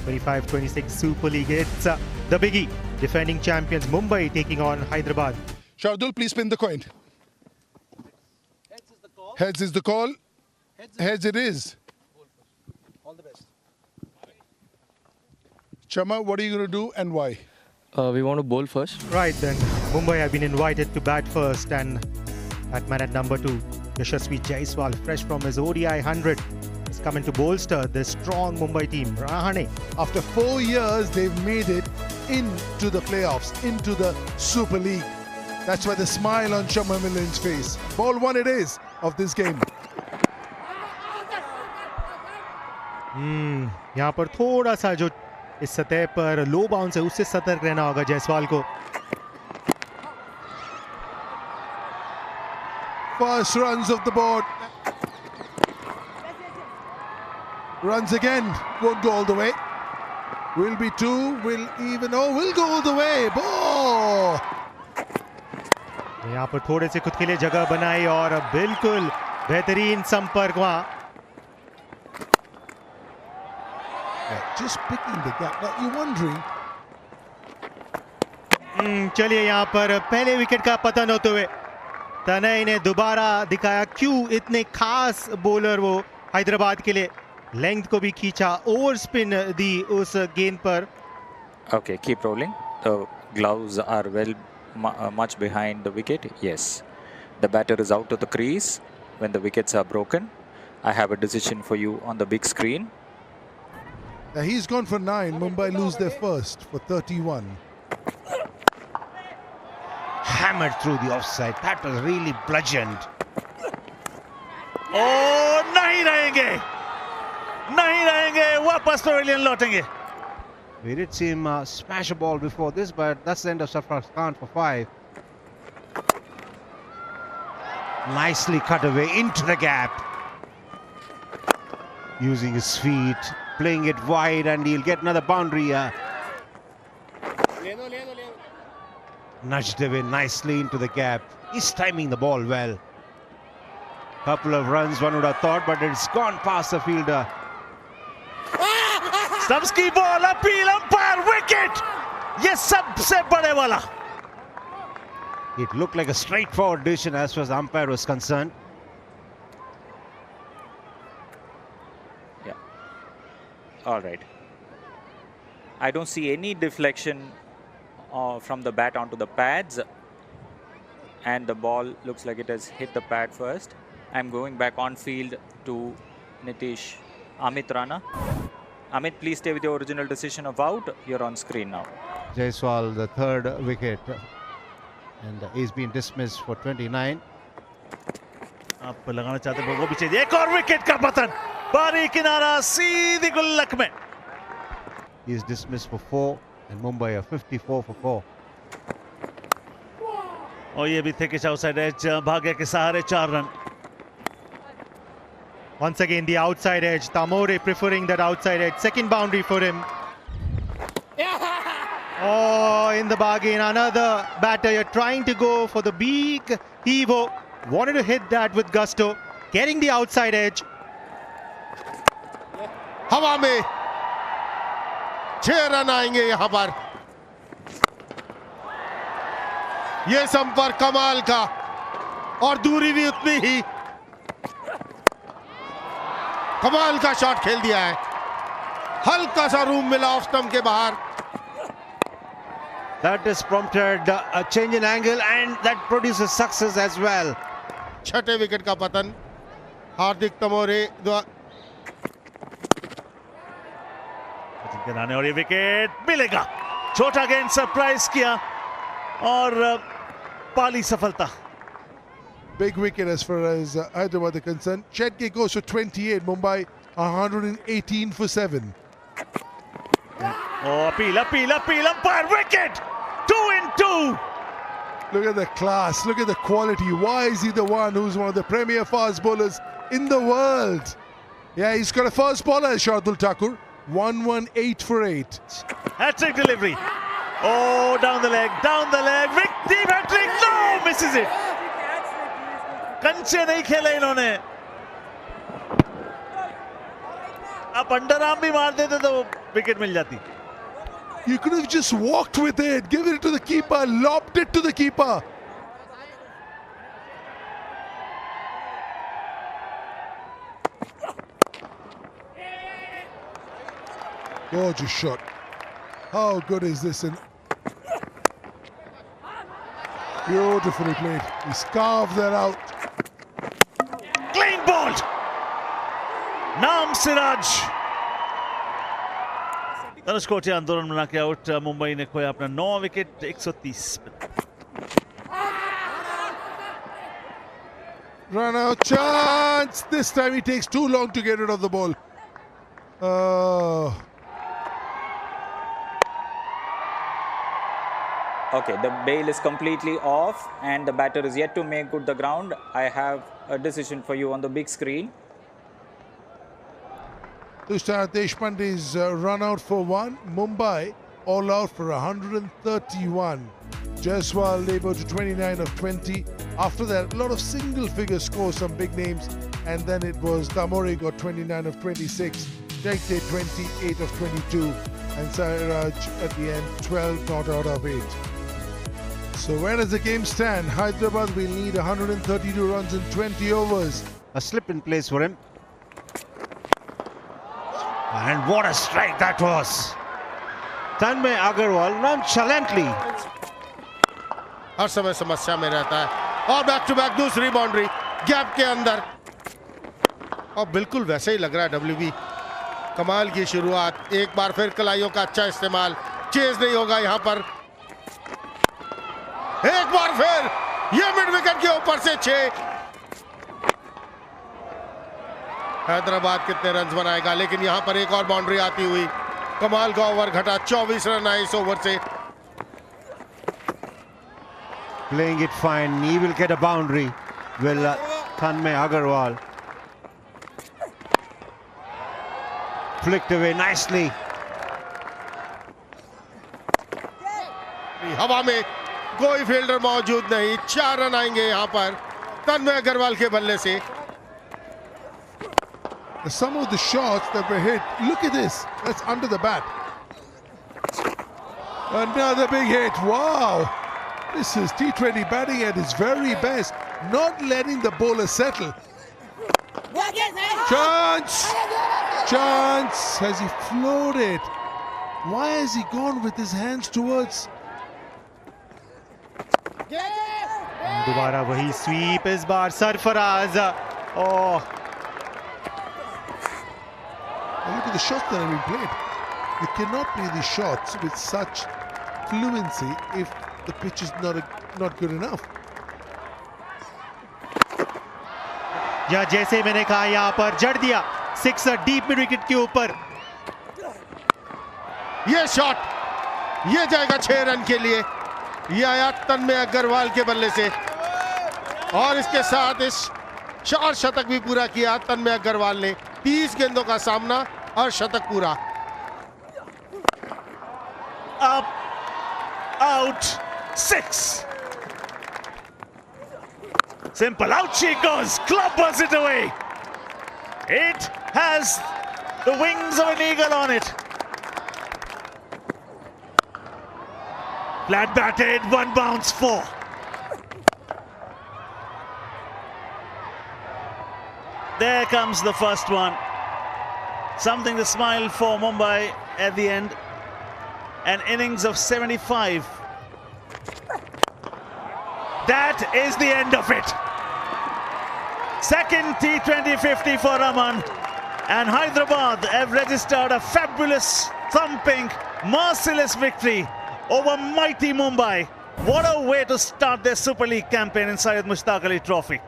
25-26 Super League. It's the biggie. Defending champions Mumbai taking on Hyderabad. Shardul, please spin the coin. Heads is the call. Heads is the call. Heads it is. All the best. Chama, what are you going to do and why? We want to bowl first. Right then, Mumbai have been invited to bat first, and batman at number 2, Yashasvi Jaiswal, fresh from his ODI 100, is coming to bolster this strong Mumbai team. Rahane. After 4 years, they've made it into the playoffs, into the Super League. That's why the smile on Chama Millen's face. Ball 1 it is of this game. यहाँ पर थोड़ा सा जो इस सतह पर लो bounce है उससे सतर्क रहना होगा जायसवाल को. First runs of the board. Runs again. Won't go all the way. Will be 2. Will even. Oh, will go all the way. Ball. यहाँ पर थोड़े से खुद के लिए जगह बनाई और बिल्कुल बेहतरीन संपर्क वहां. Just picking the gap. Now you're wondering. चलिए यहाँ पर पहले विकेट का पतन होते हुए तनय ने दोबारा दिखाया क्यों इतने खास बॉलर वो हैदराबाद के लिए. लेंथ को भी खींचा, ओवर स्पिन दी उस गेंद पर. Okay, keep rolling. The gloves are much behind the wicket. Yes. The batter is out of the crease when the wickets are broken. I have a decision for you on the big screen. Now he's gone for 9. Mumbai lose their first for 31. Hammered through the offside. That was really bludgeoned. Oh, नहीं रहेंगे, वापस pavilion लौटेंगे. We did see him smash a ball before this, but that's the end of Sarfaraz Khan for 5. Nicely cut away into the gap. Using his feet, playing it wide, and he'll get another boundary. Nudged away nicely into the gap. He's timing the ball well. Couple of runs, one would have thought, but it's gone past the fielder. Stumps की ball, appeal, umpire, wicket. ये सबसे बड़े वाला. It looked like a straightforward decision as far as the umpire was concerned. Yeah. All right. I don't see any deflection from the bat onto the pads, and the ball looks like it has hit the pad first. I'm going back on field to Nitish. Amit Rana. Amit, please stay with your original decision of out. You're on screen now. Jaiswal, the 3rd wicket, and he's been dismissed for 29. आप लगाना चाहते हैं वो भी चाहिए. एक और wicket का पतन. बारी किनारा सीधी गुल्लक में. He's dismissed for 4, and Mumbai are 54 for 4. और ये भी थे कि आउटसाइड एज, भाग्य के सहारे 4 run. Once again the outside edge, Tamore preferring that outside edge. Second boundary for him. Oh, in the bargain, another batter. You're trying to go for the big Evo. Wanted to hit that with gusto. Getting the outside edge. हवा में 6 run आएंगे यहां पर. ये संपर्क कमाल का और दूरी भी उतनी ही. कमाल का शॉट खेल दिया है. हल्का सा रूम मिला ऑफ स्टंप के बाहर. That has prompted a change in angle, and that produces success as well. 6ठे विकेट का पतन हार्दिक तमोरे द्वारा. और ये विकेट मिलेगा. छोटा गेंद सरप्राइज किया और पाली सफलता. Big wicket as far as Hyderabad are concerned. Chetke goes for 28. Mumbai 118 for 7. Oh, appeal, umpire, wicket! 2 in 2. Look at the class. Look at the quality. Why is he the one who's one of the premier fast bowlers in the world? Yeah, he's got a fast bowler, Shardul Thakur. 118 for 8. Hat-trick delivery. Oh, down the leg. Deep hat-trick. No, misses it. कंचे नहीं खेले इन्होंने. आप under arm भी मार देते तो wicket मिल जाती. You could have just walked with it, given it to the keeper, lobbed it to the keeper. Gorgeous shot. How good is this? And beautifully played. He carved that out. Clean bowled. नाम सिराज. तनुष कोटिया आंदोलन बना के out. Mumbai ने खोया अपना 9 wicket 130. Run out chance. This time he takes too long to get rid of the ball. Okay, the bail is completely off and the batter is yet to make good the ground. I have a decision for you on the big screen. Tushar Deshpande's run out for 1. Mumbai all out for 131. Jaiswal able to 29 of 20. After that, a lot of single figure scores, some big names. And then it was Damori got 29 of 26. Jagde 28 of 22. And Sairaj at the end 12 not out of 8. So where does the game stand? Hyderabad will need 132 runs in 20 overs. A slip in place for him. And what a strike that was. Tanmay Agarwal nonchalantly. हर समय समस्या में रहता है और back to back दूसरी boundary gap के अंदर और बिल्कुल वैसे ही लग रहा है डब्ल्यूबी. कमाल की शुरुआत. एक बार फिर कलाइयों का अच्छा इस्तेमाल. चेज नहीं होगा यहां पर. एक बार फिर ये मिड विकेट के ऊपर से 6. हैदराबाद कितने रन बनाएगा, लेकिन यहां पर एक और बाउंड्री आती हुई. कमाल का ओवर घटा. 24 रन आए इस ओवर से. Playing it fine. He will get a boundary. Will Tanmay Agarwal. Flicked away nicely. हवा में कोई फील्डर मौजूद नहीं. 4 रन आएंगे यहां पर तन्मय अग्रवाल के बल्ले से. Some of the shots that were hit, look at this, that's under the bat. Another big hit. Wow, this is T20 batting at its very best, not letting the bowler settle. Chance, chance. Has he floated? Why has he gone with his hands towards? दोबारा वही SVEEP. इस बार सरफराज. ओह, And look at the shots that have been played. You cannot play these shots with such fluency if the pitch is not good enough. या जैसे मैंने कहा यहां पर जड़ दिया. 6 डीप मिड विकेट के ऊपर. ये शॉट ये जाएगा 6 रन के लिए. ये आया तन्मय अग्रवाल के बल्ले से और इसके साथ इस 4 शतक भी पूरा किया तन्मय अग्रवाल ने. 30 गेंदों का सामना और शतक पूरा. Up, out, 6. Simple. Out she goes. Clubbers it away. It has the wings of an eagle on it. Flat batted, 1 bounce, 4. There comes the first one. Something to smile for Mumbai at the end. An innings of 75. That is the end of it. Second T20 50 for Raman. And Hyderabad have registered a fabulous, thumping, merciless victory over mighty Mumbai. What a way to start their Super League campaign in Syed Mushtaq Ali Trophy.